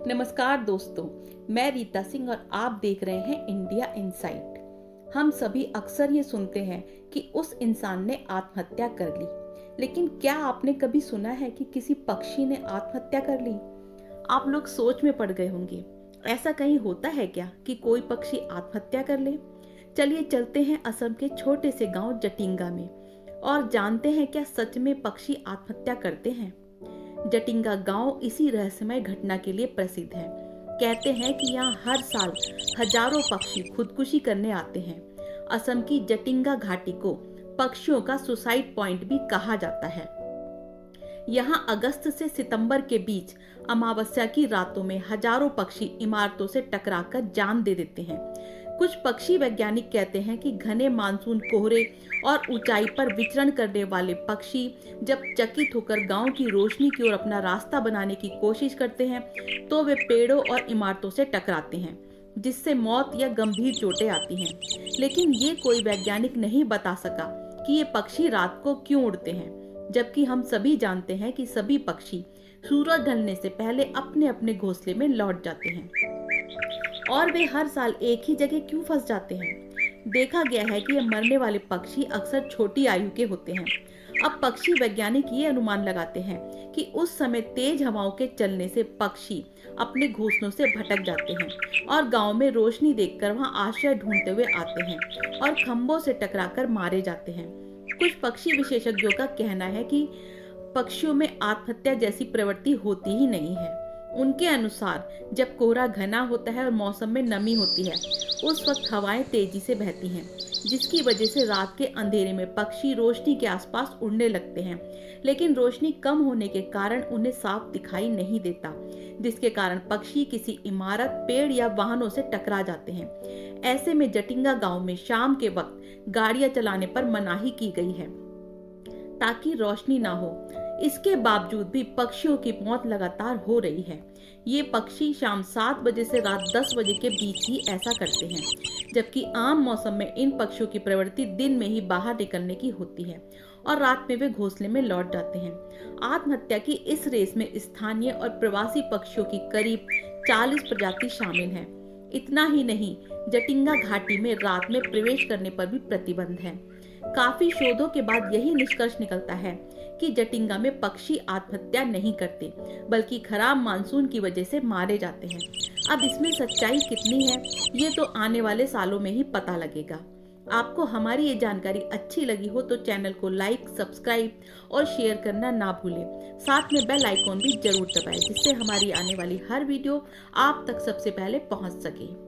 नमस्कार दोस्तों, मैं रीता सिंह और आप देख रहे हैं इंडिया इनसाइट। हम सभी अक्सर ये सुनते हैं कि उस इंसान ने आत्महत्या कर ली, लेकिन क्या आपने कभी सुना है कि किसी पक्षी ने आत्महत्या कर ली? आप लोग सोच में पड़ गए होंगे, ऐसा कहीं होता है क्या कि कोई पक्षी आत्महत्या कर ले? चलिए चलते हैं असम के छोटे से गांव जटिंगा में और जानते हैं क्या सच में पक्षी आत्महत्या करते हैं। जटिंगा गांव इसी रहस्यमय घटना के लिए प्रसिद्ध है। कहते हैं कि यहाँ हर साल हजारों पक्षी खुदकुशी करने आते हैं। असम की जटिंगा घाटी को पक्षियों का सुसाइड पॉइंट भी कहा जाता है। यहाँ अगस्त से सितंबर के बीच अमावस्या की रातों में हजारों पक्षी इमारतों से टकराकर जान दे देते हैं। कुछ पक्षी वैज्ञानिक कहते हैं कि घने मानसून कोहरे और ऊंचाई पर विचरण करने वाले पक्षी जब चकित होकर गांव की रोशनी की ओर अपना रास्ता बनाने की कोशिश करते हैं तो वे पेड़ों और इमारतों से टकराते हैं, जिससे मौत या गंभीर चोटें आती हैं। लेकिन ये कोई वैज्ञानिक नहीं बता सका कि ये पक्षी रात को क्यों उड़ते हैं, जबकि हम सभी जानते हैं कि सभी पक्षी सूरज ढलने से पहले अपने अपने घोंसले में लौट जाते हैं। और वे हर साल एक ही जगह क्यों फंस जाते हैं? देखा गया है कि ये मरने वाले पक्षी अक्सर छोटी आयु के होते हैं। अब पक्षी वैज्ञानिक ये अनुमान लगाते हैं कि उस समय तेज हवाओं के चलने से पक्षी अपने घोंसलों से भटक जाते हैं और गांव में रोशनी देखकर वहां आश्रय ढूंढते हुए आते हैं और खंभों से टकराकर मारे जाते हैं। कुछ पक्षी विशेषज्ञों का कहना है कि पक्षियों में आत्महत्या जैसी प्रवृत्ति होती ही नहीं है। उनके अनुसार जब कोहरा घना होता है और मौसम में नमी होती है, उस वक्त हवाएं तेजी से बहती हैं, जिसकी वजह से रात के अंधेरे में पक्षी रोशनी के आसपास उड़ने लगते हैं। लेकिन रोशनी कम होने के कारण उन्हें साफ दिखाई नहीं देता, जिसके कारण पक्षी किसी इमारत, पेड़ या वाहनों से टकरा जाते हैं। ऐसे में जटिंगा गांव में शाम के वक्त गाड़ियां चलाने पर मनाही की गई है ताकि रोशनी ना हो। इसके बावजूद भी पक्षियों की मौत लगातार हो रही है। ये पक्षी शाम 7 बजे से रात 10 बजे के बीच ही ऐसा करते हैं, जबकि आम मौसम में इन पक्षियों की प्रवृत्ति दिन में ही बाहर निकलने की होती है और रात में वे घोंसले में लौट जाते हैं। आत्महत्या की इस रेस में स्थानीय और प्रवासी पक्षियों की करीब 40 प्रजाति शामिल हैं। इतना ही नहीं, जटिंगा घाटी में रात में प्रवेश करने पर भी प्रतिबंध है। काफी शोधों के बाद यही निष्कर्ष निकलता है कि जटिंगा में पक्षी आत्महत्या नहीं करते, बल्कि खराब मानसून की वजह से मारे जाते हैं। अब इसमें सच्चाई कितनी है, ये तो आने वाले सालों में ही पता लगेगा। आपको हमारी ये जानकारी अच्छी लगी हो तो चैनल को लाइक, सब्सक्राइब और शेयर करना ना भूलें। साथ में बेल आइकॉन भी जरूर दबाएं, जिससे हमारी आने वाली हर वीडियो आप तक सबसे पहले पहुंच सके।